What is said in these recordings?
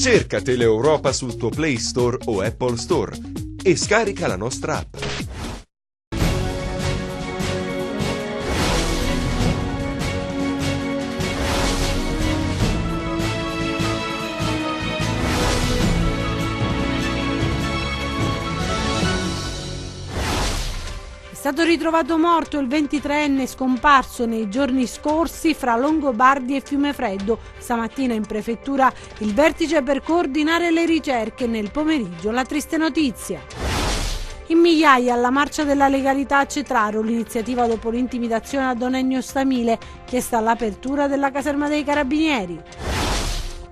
Cerca Teleeuropa sul tuo Play Store o Apple Store e scarica la nostra app. È stato ritrovato morto il 23enne scomparso nei giorni scorsi fra Longobardi e Fiumefreddo. Stamattina in prefettura il vertice per coordinare le ricerche, nel pomeriggio la triste notizia. In migliaia alla marcia della legalità a Cetraro, l'iniziativa dopo l'intimidazione a Don Ennio Stamile, chiesta all'apertura della caserma dei Carabinieri.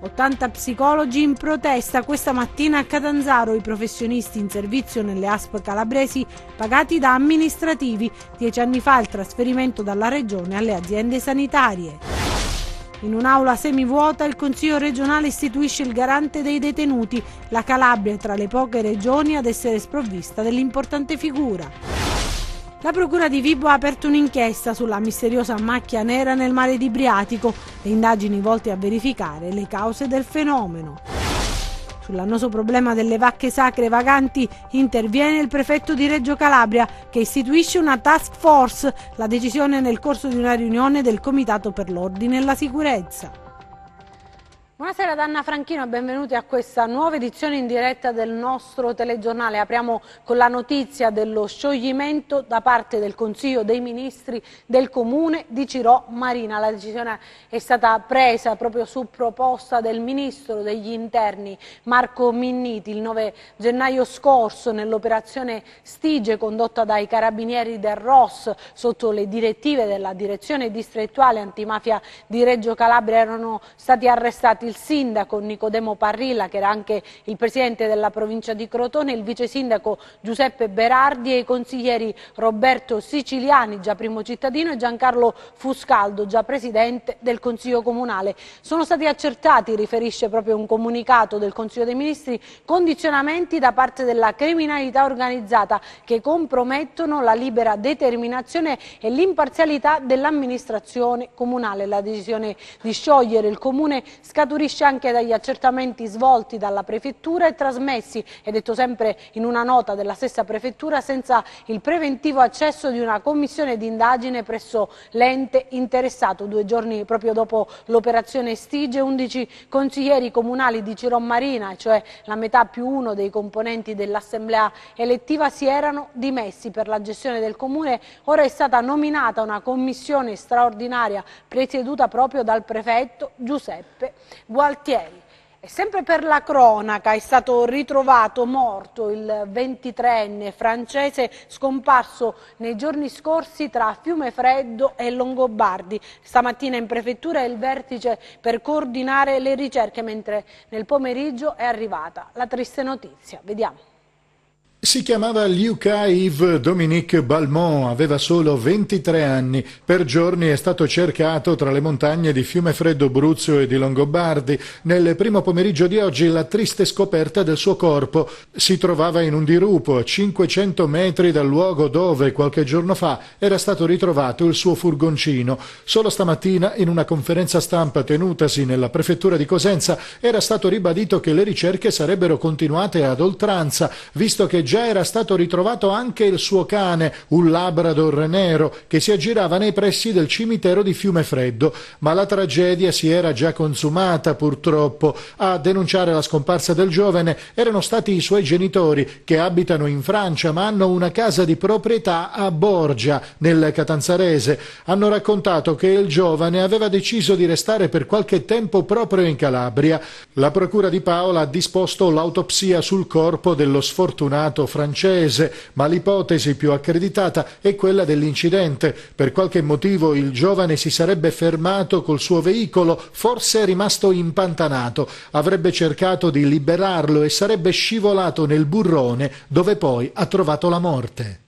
80 psicologi in protesta questa mattina a Catanzaro, i professionisti in servizio nelle ASP calabresi pagati da amministrativi, 10 anni fa il trasferimento dalla regione alle aziende sanitarie. In un'aula semivuota il Consiglio regionale istituisce il garante dei detenuti, la Calabria è tra le poche regioni ad essere sprovvista dell'importante figura. La procura di Vibo ha aperto un'inchiesta sulla misteriosa macchia nera nel mare di Briatico, le indagini volte a verificare le cause del fenomeno. Sull'annoso problema delle vacche sacre vaganti interviene il prefetto di Reggio Calabria, che istituisce una task force, la decisione nel corso di una riunione del Comitato per l'Ordine e la Sicurezza. Buonasera da Anna Franchino e benvenuti a questa nuova edizione in diretta del nostro telegiornale. Apriamo con la notizia dello scioglimento da parte del Consiglio dei Ministri del Comune di Cirò Marina. La decisione è stata presa proprio su proposta del Ministro degli Interni Marco Minniti il 9 gennaio scorso nell'operazione Stige condotta dai Carabinieri del ROS sotto le direttive della Direzione Distrettuale Antimafia di Reggio Calabria. Erano stati arrestati il sindaco Nicodemo Parrilla, che era anche il presidente della provincia di Crotone, il vice sindaco Giuseppe Berardi e i consiglieri Roberto Siciliani, già primo cittadino, e Giancarlo Fuscaldo, già presidente del Consiglio Comunale. Sono stati accertati, riferisce proprio un comunicato del Consiglio dei Ministri, condizionamenti da parte della criminalità organizzata che compromettono la libera determinazione e l'imparzialità dell'amministrazione comunale. La decisione di sciogliere il comune scaturisce anche dagli accertamenti svolti dalla prefettura e trasmessi, è detto sempre in una nota della stessa prefettura, senza il preventivo accesso di una commissione di indagine presso l'ente interessato. 2 giorni proprio dopo l'operazione Stige, 11 consiglieri comunali di Cirò Marina, cioè la metà più uno dei componenti dell'assemblea elettiva, si erano dimessi. Per la gestione del comune ora è stata nominata una commissione straordinaria presieduta proprio dal prefetto Giuseppe Gualtieri. E sempre per la cronaca è stato ritrovato morto il 23enne francese scomparso nei giorni scorsi tra Fiumefreddo e Longobardi. Stamattina in prefettura è il vertice per coordinare le ricerche, mentre nel pomeriggio è arrivata la triste notizia. Vediamo. Si chiamava Luca-Yves Dominique Balmont, aveva solo 23 anni. Per giorni è stato cercato tra le montagne di Fiumefreddo Bruzio e di Longobardi. Nel primo pomeriggio di oggi la triste scoperta del suo corpo. Si trovava in un dirupo a 500 metri dal luogo dove qualche giorno fa era stato ritrovato il suo furgoncino. Solo stamattina, in una conferenza stampa tenutasi nella prefettura di Cosenza, era stato ribadito che le ricerche sarebbero continuate ad oltranza, visto che già era stato ritrovato anche il suo cane, un Labrador nero, che si aggirava nei pressi del cimitero di Fiumefreddo. Ma la tragedia si era già consumata, purtroppo. A denunciare la scomparsa del giovane erano stati i suoi genitori, che abitano in Francia ma hanno una casa di proprietà a Borgia, nel Catanzarese. Hanno raccontato che il giovane aveva deciso di restare per qualche tempo proprio in Calabria. La procura di Paola ha disposto l'autopsia sul corpo dello sfortunato francese, ma l'ipotesi più accreditata è quella dell'incidente. Per qualche motivo il giovane si sarebbe fermato col suo veicolo, forse è rimasto impantanato, avrebbe cercato di liberarlo e sarebbe scivolato nel burrone, dove poi ha trovato la morte.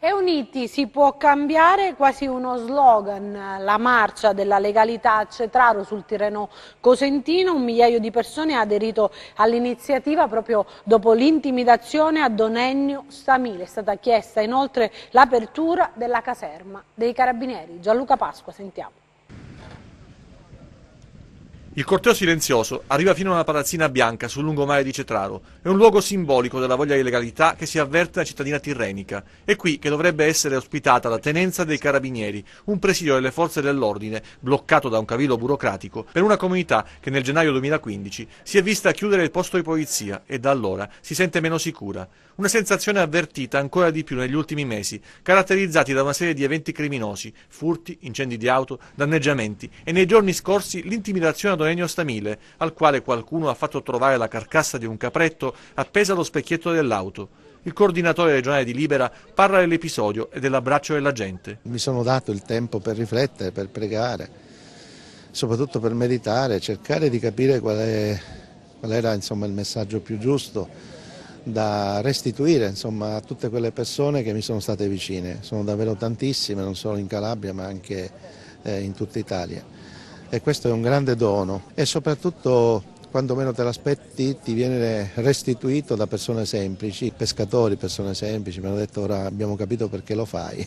E uniti si può cambiare, quasi uno slogan, la marcia della legalità a Cetraro sul Tirreno Cosentino. 1 migliaio di persone ha aderito all'iniziativa proprio dopo l'intimidazione a Don Ennio Stamile. È stata chiesta inoltre l'apertura della caserma dei Carabinieri. Gianluca Pasqua, sentiamo. Il corteo silenzioso arriva fino a una palazzina bianca sul lungomare di Cetraro. È un luogo simbolico della voglia di legalità che si avverte nella cittadina tirrenica. È qui che dovrebbe essere ospitata la tenenza dei carabinieri, un presidio delle forze dell'ordine bloccato da un cavillo burocratico per una comunità che nel gennaio 2015 si è vista chiudere il posto di polizia e da allora si sente meno sicura. Una sensazione avvertita ancora di più negli ultimi mesi, caratterizzati da una serie di eventi criminosi, furti, incendi di auto, danneggiamenti e nei giorni scorsi l'intimidazione ad Ennio Stamile, al quale qualcuno ha fatto trovare la carcassa di un capretto appesa allo specchietto dell'auto. Il coordinatore regionale di Libera parla dell'episodio e dell'abbraccio della gente. Mi sono dato il tempo per riflettere, per pregare, soprattutto per meditare, cercare di capire qual era il messaggio più giusto da restituire a tutte quelle persone che mi sono state vicine. Sono davvero tantissime, non solo in Calabria ma anche in tutta Italia. E questo è un grande dono e soprattutto quando meno te l'aspetti ti viene restituito da persone semplici, pescatori, persone semplici. Mi hanno detto: ora abbiamo capito perché lo fai,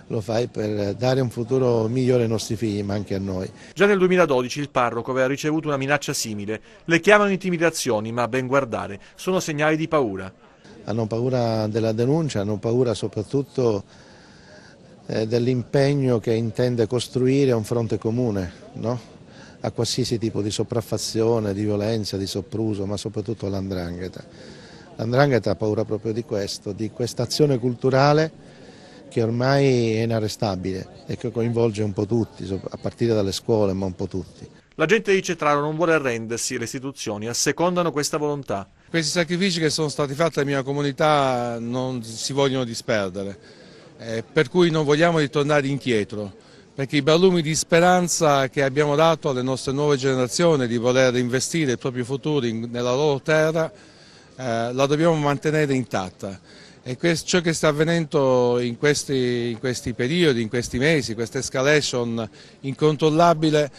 lo fai per dare un futuro migliore ai nostri figli ma anche a noi. Già nel 2012 il parroco aveva ricevuto una minaccia simile. Le chiamano intimidazioni ma a ben guardare sono segnali di paura. Hanno paura della denuncia, hanno paura soprattutto dell'impegno che intende costruire un fronte comune, no? A qualsiasi tipo di sopraffazione, di violenza, di sopruso, ma soprattutto l''ndrangheta. L''ndrangheta ha paura proprio di questo, di questa azione culturale che ormai è inarrestabile e che coinvolge un po' tutti, a partire dalle scuole, ma un po' tutti. La gente di Cetraro non vuole arrendersi e le istituzioni assecondano questa volontà. Questi sacrifici che sono stati fatti alla mia comunità non si vogliono disperdere, per cui non vogliamo ritornare indietro. Perché i barlumi di speranza che abbiamo dato alle nostre nuove generazioni di voler investire il proprio futuro nella loro terra la dobbiamo mantenere intatta. E ciò che sta avvenendo in questi periodi, in questi mesi, questa escalation incontrollabile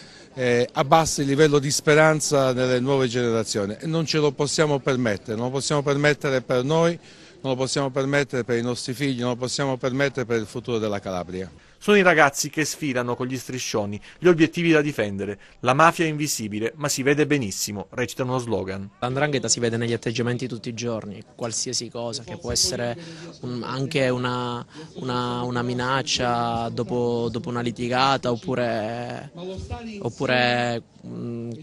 abbassa il livello di speranza nelle nuove generazioni e non ce lo possiamo permettere, non lo possiamo permettere per noi, non lo possiamo permettere per i nostri figli, non lo possiamo permettere per il futuro della Calabria. Sono i ragazzi che sfilano con gli striscioni, gli obiettivi da difendere. La mafia è invisibile, ma si vede benissimo, recita uno slogan. L''ndrangheta si vede negli atteggiamenti tutti i giorni, qualsiasi cosa, che può essere anche una minaccia dopo una litigata oppure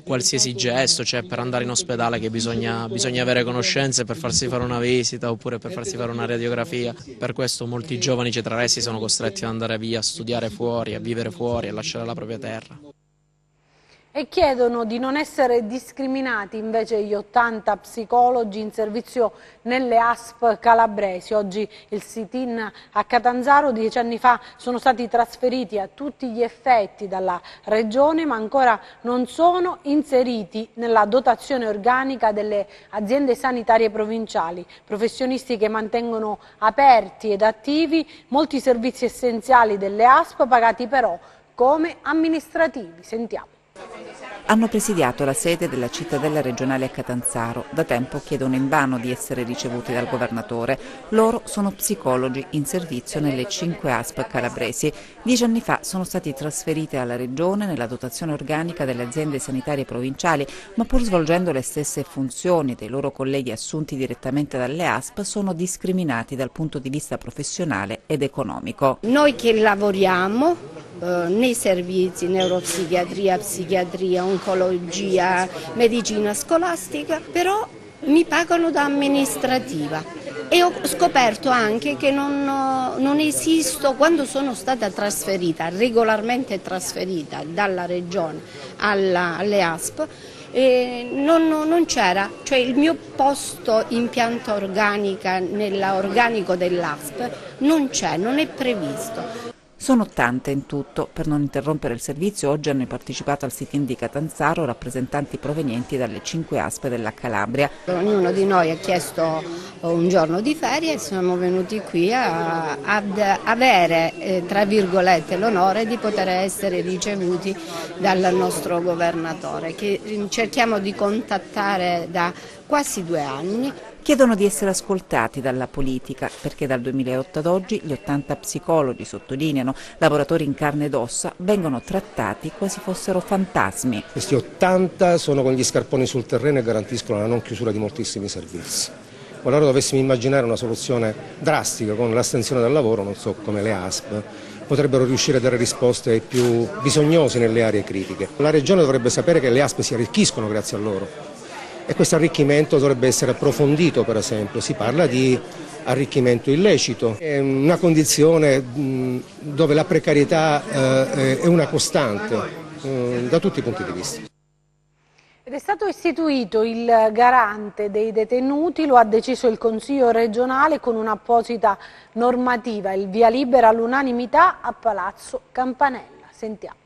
qualsiasi gesto, cioè per andare in ospedale che bisogna avere conoscenze per farsi fare una visita oppure per farsi fare una radiografia. Per questo molti giovani cetraresi sono costretti ad andare via, a studiare fuori, a vivere fuori, a lasciare la propria terra. E chiedono di non essere discriminati invece gli 80 psicologi in servizio nelle ASP calabresi. Oggi il sit-in a Catanzaro, 10 anni fa sono stati trasferiti a tutti gli effetti dalla Regione, ma ancora non sono inseriti nella dotazione organica delle aziende sanitarie provinciali. Professionisti che mantengono aperti ed attivi molti servizi essenziali delle ASP, pagati però come amministrativi. Sentiamo. Hanno presidiato la sede della cittadella regionale a Catanzaro. Da tempo chiedono invano di essere ricevuti dal governatore. Loro sono psicologi in servizio nelle 5 ASP calabresi. 10 anni fa sono stati trasferiti alla regione nella dotazione organica delle aziende sanitarie provinciali, ma pur svolgendo le stesse funzioni dei loro colleghi assunti direttamente dalle ASP, sono discriminati dal punto di vista professionale ed economico. Noi che lavoriamo nei servizi neuropsichiatria, psichiatria, oncologia, medicina scolastica, però mi pagano da amministrativa e ho scoperto anche che non esisto. Quando sono stata trasferita, regolarmente trasferita dalla regione alle ASP, non c'era, cioè il mio posto in pianta organica nell'organico dell'ASP non c'è, non è previsto. Sono tante in tutto. Per non interrompere il servizio oggi hanno partecipato al sit-in di Catanzaro rappresentanti provenienti dalle 5 ASP della Calabria. Ognuno di noi ha chiesto un giorno di ferie e siamo venuti qui ad avere, tra virgolette, l'onore di poter essere ricevuti dal nostro governatore, che cerchiamo di contattare da quasi 2 anni. Chiedono di essere ascoltati dalla politica perché dal 2008 ad oggi gli 80 psicologi, sottolineano, lavoratori in carne ed ossa, vengono trattati quasi fossero fantasmi. Questi 80 sono con gli scarponi sul terreno e garantiscono la non chiusura di moltissimi servizi. Qualora dovessimo immaginare una soluzione drastica con l'astensione dal lavoro, non so come le ASP, potrebbero riuscire a dare risposte ai più bisognosi nelle aree critiche. La Regione dovrebbe sapere che le ASP si arricchiscono grazie a loro e questo arricchimento dovrebbe essere approfondito, per esempio. Si parla di arricchimento illecito, è una condizione dove la precarietà è una costante da tutti i punti di vista. Ed è stato istituito il garante dei detenuti, lo ha deciso il Consiglio regionale con un'apposita normativa, il via libera all'unanimità a Palazzo Campanella. Sentiamo.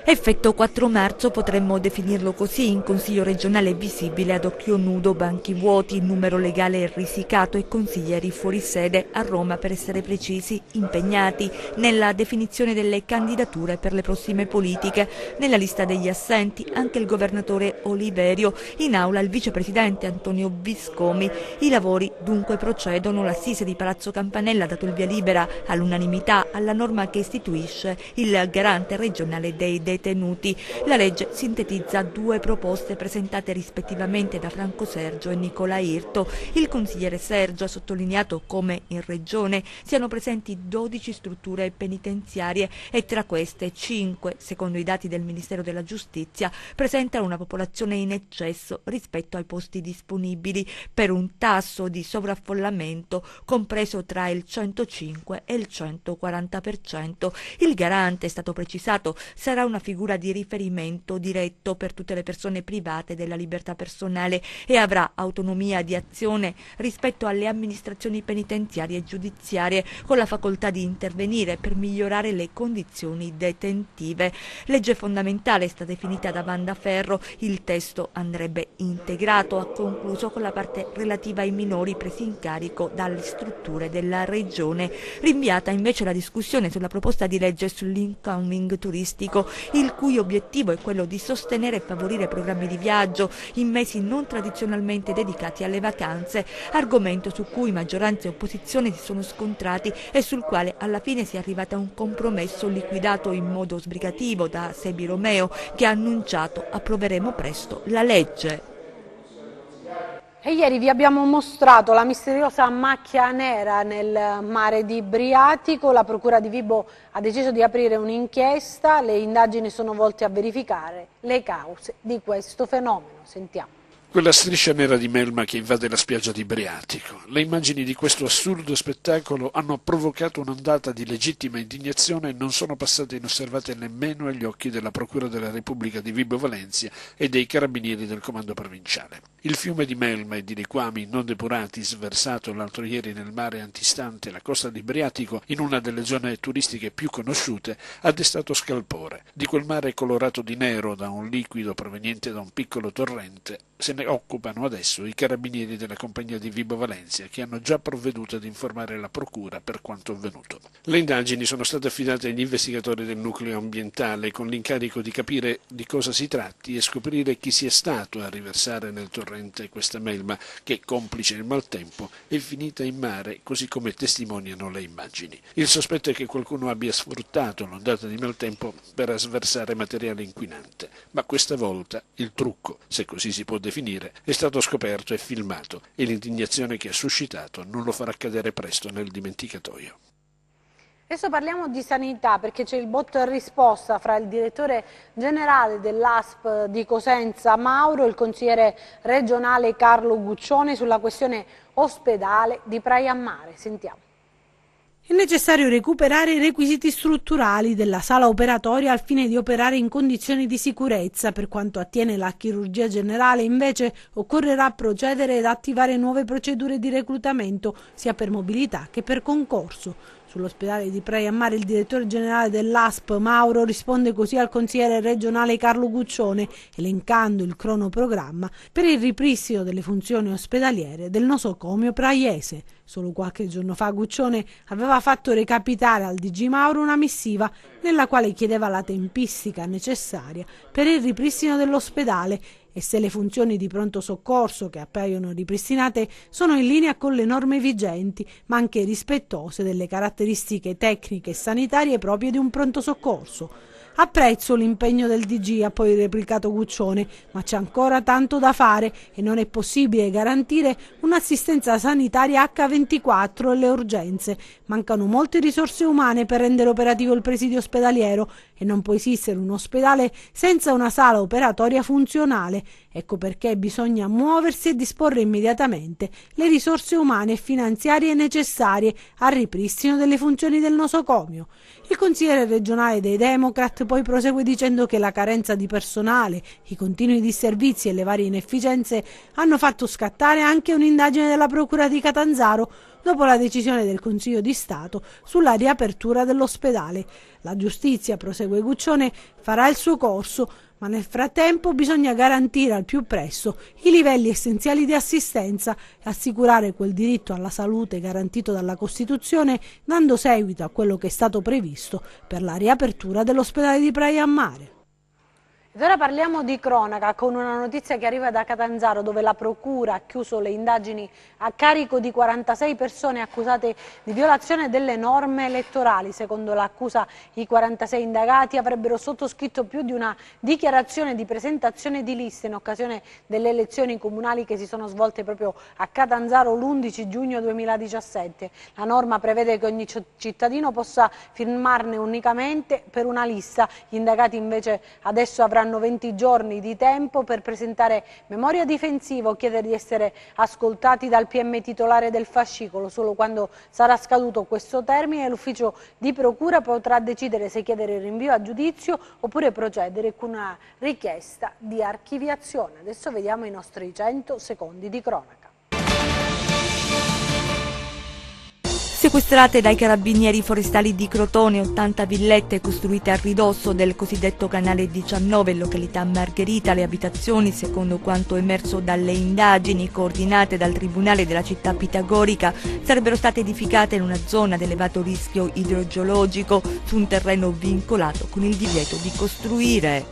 Effetto 4 marzo, potremmo definirlo così, in Consiglio regionale visibile ad occhio nudo, banchi vuoti, numero legale risicato e consiglieri fuori sede, a Roma per essere precisi, impegnati nella definizione delle candidature per le prossime politiche. Nella lista degli assenti anche il governatore Oliverio, in aula il vicepresidente Antonio Viscomi. I lavori dunque procedono, l'assise di Palazzo Campanella ha dato il via libera all'unanimità alla norma che istituisce il garante regionale dei detenuti. La legge sintetizza 2 proposte presentate rispettivamente da Franco Sergio e Nicola Irto. Il consigliere Sergio ha sottolineato come in regione siano presenti 12 strutture penitenziarie e tra queste 5, secondo i dati del Ministero della Giustizia, presentano una popolazione in eccesso rispetto ai posti disponibili, per un tasso di sovraffollamento compreso tra il 105 e il 140%. Il garante, è stato precisato, sarà una figura di riferimento diretto per tutte le persone private della libertà personale e avrà autonomia di azione rispetto alle amministrazioni penitenziarie e giudiziarie, con la facoltà di intervenire per migliorare le condizioni detentive. Legge fondamentale è stata definita da Wanda Ferro, il testo andrebbe integrato, ha concluso, con la parte relativa ai minori presi in carico dalle strutture della regione. Rinviata invece la discussione sulla proposta di legge sull'incoming turistico, il cui obiettivo è quello di sostenere e favorire programmi di viaggio in mesi non tradizionalmente dedicati alle vacanze, argomento su cui maggioranza e opposizione si sono scontrati e sul quale alla fine si è arrivata a un compromesso liquidato in modo sbrigativo da Sebi Romeo, che ha annunciato: approveremo presto la legge. E ieri vi abbiamo mostrato la misteriosa macchia nera nel mare di Briatico. La Procura di Vibo ha deciso di aprire un'inchiesta. Le indagini sono volte a verificare le cause di questo fenomeno. Sentiamo. Quella striscia nera di melma che invade la spiaggia di Briatico. Le immagini di questo assurdo spettacolo hanno provocato un'ondata di legittima indignazione e non sono passate inosservate nemmeno agli occhi della Procura della Repubblica di Vibo Valentia e dei carabinieri del comando provinciale. Il fiume di melma e di liquami non depurati sversato l'altro ieri nel mare antistante la costa di Briatico, in una delle zone turistiche più conosciute, ha destato scalpore. Di quel mare colorato di nero da un liquido proveniente da un piccolo torrente se ne occupano adesso i carabinieri della compagnia di Vibo Valentia, che hanno già provveduto ad informare la procura per quanto avvenuto. Le indagini sono state affidate agli investigatori del nucleo ambientale con l'incarico di capire di cosa si tratti e scoprire chi sia stato a riversare nel torrente questa melma che, complice il maltempo, è finita in mare, così come testimoniano le immagini. Il sospetto è che qualcuno abbia sfruttato l'ondata di maltempo per sversare materiale inquinante, ma questa volta il trucco, se così si può definire, è stato scoperto e filmato e l'indignazione che ha suscitato non lo farà cadere presto nel dimenticatoio. Adesso parliamo di sanità, perché c'è il botta e risposta fra il direttore generale dell'ASP di Cosenza Mauro e il consigliere regionale Carlo Guccione sulla questione ospedale di Praia a Mare. Sentiamo. È necessario recuperare i requisiti strutturali della sala operatoria al fine di operare in condizioni di sicurezza. Per quanto attiene la chirurgia generale, invece, occorrerà procedere ed attivare nuove procedure di reclutamento, sia per mobilità che per concorso. Sull'ospedale di Praia a Mare il direttore generale dell'ASP Mauro risponde così al consigliere regionale Carlo Guccione, elencando il cronoprogramma per il ripristino delle funzioni ospedaliere del nosocomio praiese. Solo qualche giorno fa Guccione aveva fatto recapitare al DG Mauro una missiva nella quale chiedeva la tempistica necessaria per il ripristino dell'ospedale e se le funzioni di pronto soccorso che appaiono ripristinate sono in linea con le norme vigenti, ma anche rispettose delle caratteristiche tecniche e sanitarie proprie di un pronto soccorso. Apprezzo l'impegno del DG, ha poi replicato Guccione, ma c'è ancora tanto da fare e non è possibile garantire un'assistenza sanitaria H24 e le urgenze. Mancano molte risorse umane per rendere operativo il presidio ospedaliero e non può esistere un ospedale senza una sala operatoria funzionale. Ecco perché bisogna muoversi e disporre immediatamente le risorse umane e finanziarie necessarie al ripristino delle funzioni del nosocomio. Il consigliere regionale dei Democrat poi prosegue dicendo che la carenza di personale, i continui disservizi e le varie inefficienze hanno fatto scattare anche un'indagine della Procura di Catanzaro dopo la decisione del Consiglio di Stato sulla riapertura dell'ospedale. La giustizia, prosegue Guccione, farà il suo corso, ma nel frattempo bisogna garantire al più presto i livelli essenziali di assistenza e assicurare quel diritto alla salute garantito dalla Costituzione, dando seguito a quello che è stato previsto per la riapertura dell'ospedale di Praia a Mare. Ed ora parliamo di cronaca con una notizia che arriva da Catanzaro, dove la Procura ha chiuso le indagini a carico di 46 persone accusate di violazione delle norme elettorali. Secondo l'accusa, i 46 indagati avrebbero sottoscritto più di una dichiarazione di presentazione di liste in occasione delle elezioni comunali che si sono svolte proprio a Catanzaro l'11 giugno 2017. La norma prevede che ogni cittadino possa firmarne unicamente per una lista. Gli indagati invece adesso avranno 20 giorni di tempo per presentare memoria difensiva o chiedere di essere ascoltati dal PM titolare del fascicolo. Solo quando sarà scaduto questo termine l'ufficio di procura potrà decidere se chiedere il rinvio a giudizio oppure procedere con una richiesta di archiviazione. Adesso vediamo i nostri 100 secondi di cronaca. Sequestrate dai carabinieri forestali di Crotone 80 villette costruite a ridosso del cosiddetto canale 19 in località Margherita. Le abitazioni, secondo quanto emerso dalle indagini coordinate dal Tribunale della città pitagorica, sarebbero state edificate in una zona ad elevato rischio idrogeologico su un terreno vincolato con il divieto di costruire.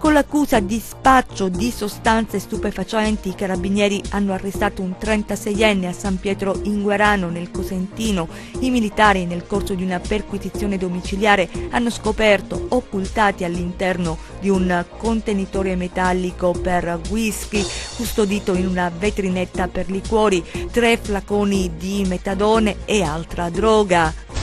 Con l'accusa di spaccio di sostanze stupefacenti, i carabinieri hanno arrestato un 36enne a San Pietro in Guarano, nel Cosentino. I militari, nel corso di una perquisizione domiciliare, hanno scoperto, occultati all'interno di un contenitore metallico per whisky, custodito in una vetrinetta per liquori, 3 flaconi di metadone e altra droga.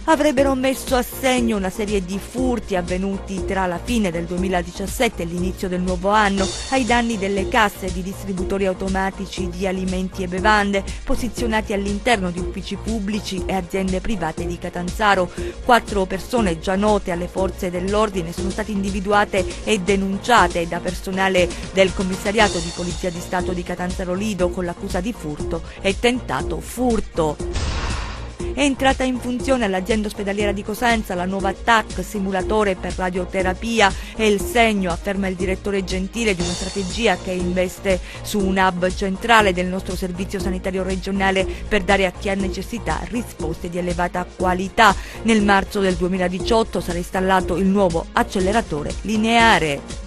Avrebbero messo a segno una serie di furti avvenuti tra la fine del 2017 e l'inizio del nuovo anno ai danni delle casse di distributori automatici di alimenti e bevande posizionati all'interno di uffici pubblici e aziende private di Catanzaro. 4 persone già note alle forze dell'ordine sono state individuate e denunciate da personale del commissariato di Polizia di Stato di Catanzaro Lido con l'accusa di furto e tentato furto. È entrata in funzione all'azienda ospedaliera di Cosenza la nuova TAC, simulatore per radioterapia. È il segno, afferma il direttore Gentile, di una strategia che investe su un hub centrale del nostro servizio sanitario regionale per dare a chi ha necessità risposte di elevata qualità. Nel marzo del 2018 sarà installato il nuovo acceleratore lineare.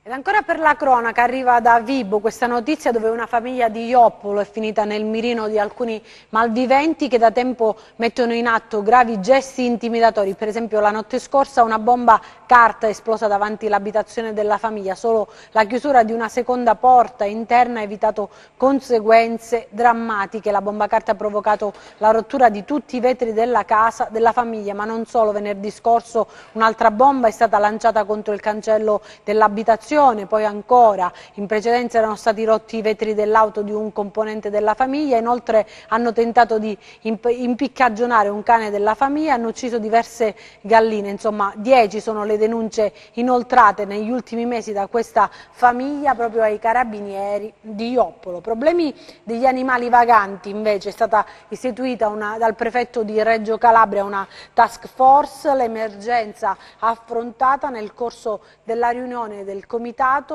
Ed ancora per la cronaca arriva da Vibo questa notizia, dove una famiglia di Ioppolo è finita nel mirino di alcuni malviventi che da tempo mettono in atto gravi gesti intimidatori. Per esempio la notte scorsa una bomba carta è esplosa davanti all'abitazione della famiglia. Solo la chiusura di una seconda porta interna ha evitato conseguenze drammatiche. La bomba carta ha provocato la rottura di tutti i vetri della casa della famiglia, ma non solo. Venerdì scorso un'altra bomba è stata lanciata contro il cancello dell'abitazione. Poi ancora in precedenza erano stati rotti i vetri dell'auto di un componente della famiglia. Inoltre hanno tentato di impiccagionare un cane della famiglia, hanno ucciso diverse galline. Insomma, 10 sono le denunce inoltrate negli ultimi mesi da questa famiglia proprio ai carabinieri di Ioppolo. Problemi degli animali vaganti invece è stata istituita dal prefetto di Reggio Calabria una task force. L'emergenza affrontata nel corso della riunione del comitato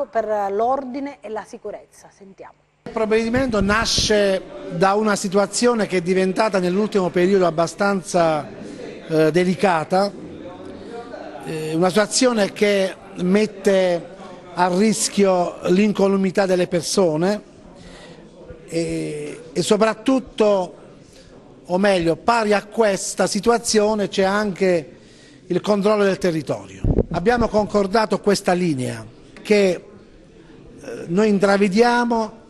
per l'ordine e la sicurezza. Sentiamo. Il provvedimento nasce da una situazione che è diventata nell'ultimo periodo abbastanza delicata, una situazione che mette a rischio l'incolumità delle persone e soprattutto, o meglio, pari a questa situazione c'è anche il controllo del territorio. Abbiamo concordato questa linea che noi intravediamo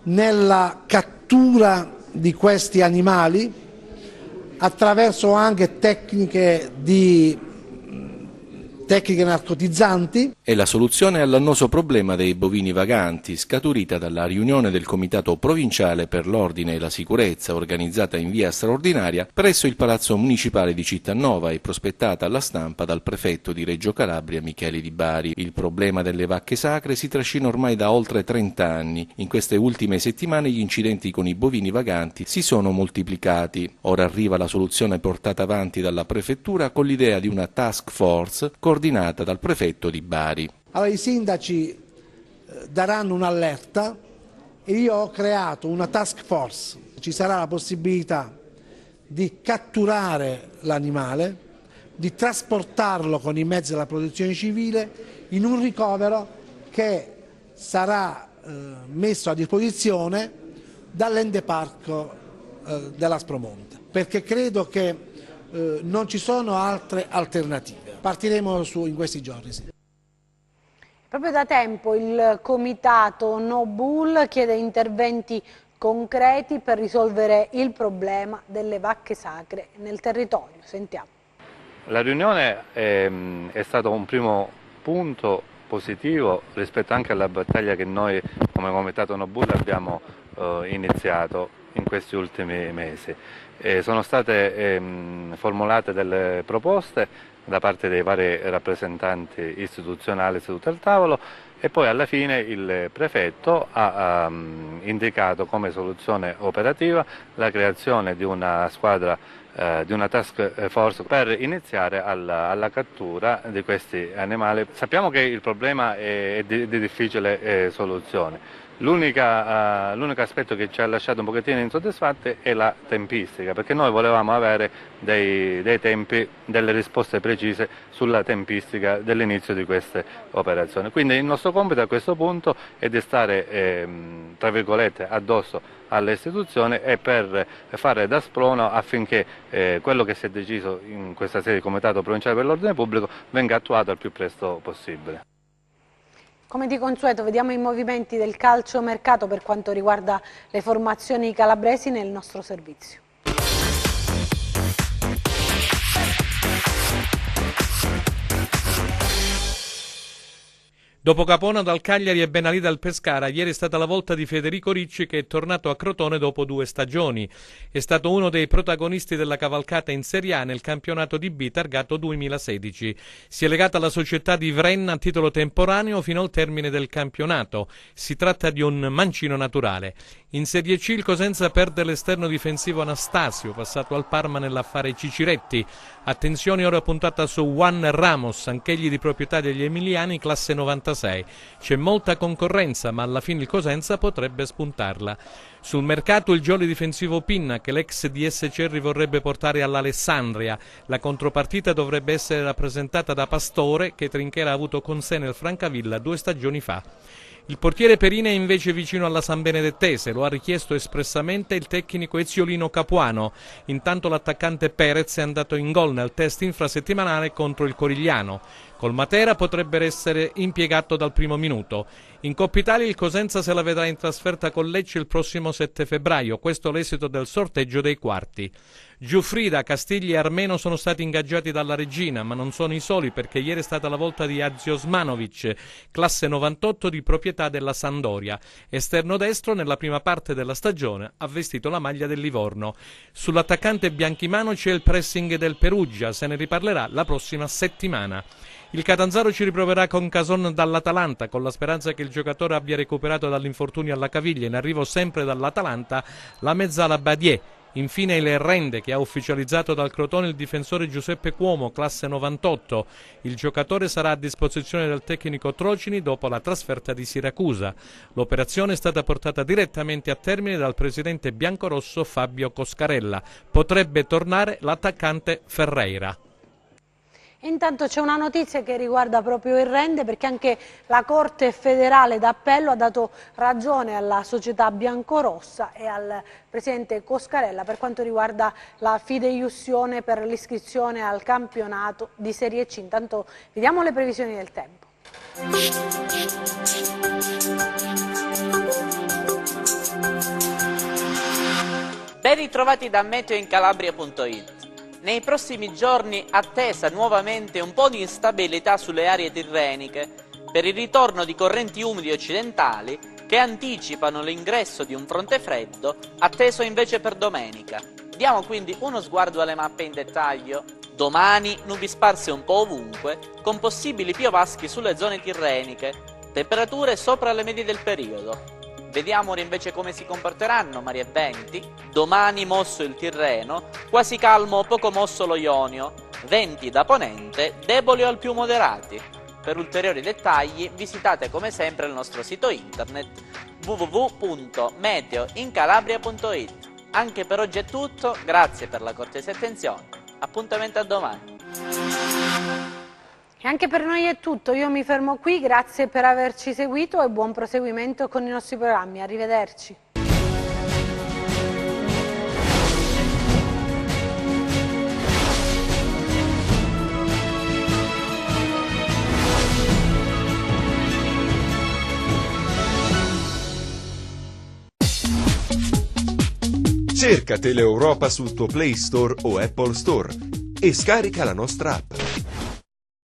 nella cattura di questi animali attraverso anche tecniche narcotizzanti. È la soluzione all'annoso problema dei bovini vaganti, scaturita dalla riunione del Comitato Provinciale per l'Ordine e la Sicurezza, organizzata in via straordinaria presso il Palazzo Municipale di Cittanova e prospettata alla stampa dal prefetto di Reggio Calabria Michele Di Bari. Il problema delle vacche sacre si trascina ormai da oltre 30 anni. In queste ultime settimane gli incidenti con i bovini vaganti si sono moltiplicati. Ora arriva la soluzione portata avanti dalla prefettura con l'idea di una task force coordinata dal prefetto Di Bari. Allora i sindaci daranno un'allerta e io ho creato una task force. Ci sarà la possibilità di catturare l'animale, di trasportarlo con i mezzi della protezione civile in un ricovero che sarà messo a disposizione dall'ente parco dell'Aspromonte, perché credo che non ci sono altre alternative. Partiremo in questi giorni. Sì. Proprio da tempo il comitato No Bull chiede interventi concreti per risolvere il problema delle vacche sacre nel territorio. Sentiamo. La riunione è stato un primo punto positivo rispetto anche alla battaglia che noi come comitato No Bull abbiamo iniziato in questi ultimi mesi. Sono state formulate delle proposte da parte dei vari rappresentanti istituzionali seduti al tavolo e poi alla fine il prefetto ha indicato come soluzione operativa la creazione di una squadra, di una task force per iniziare alla cattura di questi animali. Sappiamo che il problema è di difficile soluzione. L'unico aspetto che ci ha lasciato un pochettino insoddisfatti è la tempistica, perché noi volevamo avere dei tempi, delle risposte precise sulla tempistica dell'inizio di queste operazioni. Quindi il nostro compito a questo punto è di stare, tra virgolette, addosso alle istituzioni e per fare da sprono affinché quello che si è deciso in questa sede di Comitato Provinciale per l'Ordine Pubblico venga attuato al più presto possibile. Come di consueto vediamo i movimenti del calciomercato per quanto riguarda le formazioni calabresi nel nostro servizio. Dopo Capona dal Cagliari e Benalì dal Pescara, ieri è stata la volta di Federico Ricci che è tornato a Crotone dopo 2 stagioni. È stato uno dei protagonisti della cavalcata in Serie A nel campionato di B targato 2016. Si è legato alla società di Vrenna a titolo temporaneo fino al termine del campionato. Si tratta di un mancino naturale. In Serie C il Cosenza perde l'esterno difensivo Anastasio, passato al Parma nell'affare Ciciretti. Attenzione ora puntata su Juan Ramos, anch'egli di proprietà degli emiliani, classe 96. C'è molta concorrenza, ma alla fine il Cosenza potrebbe spuntarla. Sul mercato il jolly difensivo Pinna, che l'ex DS Cerri vorrebbe portare all'Alessandria. La contropartita dovrebbe essere rappresentata da Pastore, che Trinchera ha avuto con sé nel Francavilla 2 stagioni fa. Il portiere Perina è invece vicino alla San Benedettese, lo ha richiesto espressamente il tecnico eziolino Capuano. Intanto l'attaccante Perez è andato in gol nel test infrasettimanale contro il Corigliano. Col Matera potrebbe essere impiegato dal primo minuto. In Coppa Italia il Cosenza se la vedrà in trasferta con Lecce il prossimo 7 febbraio, questo l'esito del sorteggio dei quarti. Giuffrida, Castigli e Armeno sono stati ingaggiati dalla Regina, ma non sono i soli perché ieri è stata la volta di Aziosmanovic, classe 98 di proprietà della Sampdoria. Esterno destro, nella prima parte della stagione ha vestito la maglia del Livorno. Sull'attaccante bianchimano c'è il pressing del Perugia, se ne riparlerà la prossima settimana. Il Catanzaro ci riproverà con Cason dall'Atalanta, con la speranza che il giocatore abbia recuperato dall'infortunio alla caviglia. In arrivo sempre dall'Atalanta la mezzala Badier. Infine il Rende, che ha ufficializzato dal Crotone il difensore Giuseppe Cuomo, classe 98. Il giocatore sarà a disposizione del tecnico Trocini dopo la trasferta di Siracusa. L'operazione è stata portata direttamente a termine dal presidente biancorosso Fabio Coscarella. Potrebbe tornare l'attaccante Ferreira. Intanto c'è una notizia che riguarda proprio il Rende, perché anche la Corte federale d'appello ha dato ragione alla società biancorossa e al presidente Coscarella per quanto riguarda la fideiussione per l'iscrizione al campionato di Serie C. Intanto vediamo le previsioni del tempo. Ben ritrovati da meteoincalabria.it. Nei prossimi giorni attesa nuovamente un po' di instabilità sulle aree tirreniche per il ritorno di correnti umidi occidentali che anticipano l'ingresso di un fronte freddo atteso invece per domenica. Diamo quindi uno sguardo alle mappe in dettaglio. Domani nubi sparse un po' ovunque con possibili piovaschi sulle zone tirreniche, temperature sopra le medie del periodo. Vediamo ora invece come si comporteranno mari e venti. Domani mosso il Tirreno, quasi calmo o poco mosso lo Ionio, venti da ponente, deboli o al più moderati. Per ulteriori dettagli visitate come sempre il nostro sito internet www.meteoincalabria.it. Anche per oggi è tutto, grazie per la cortese attenzione, appuntamento a domani. E anche per noi è tutto, io mi fermo qui, grazie per averci seguito e buon proseguimento con i nostri programmi, arrivederci. Cerca Teleeuropa sul tuo Play Store o Apple Store e scarica la nostra app.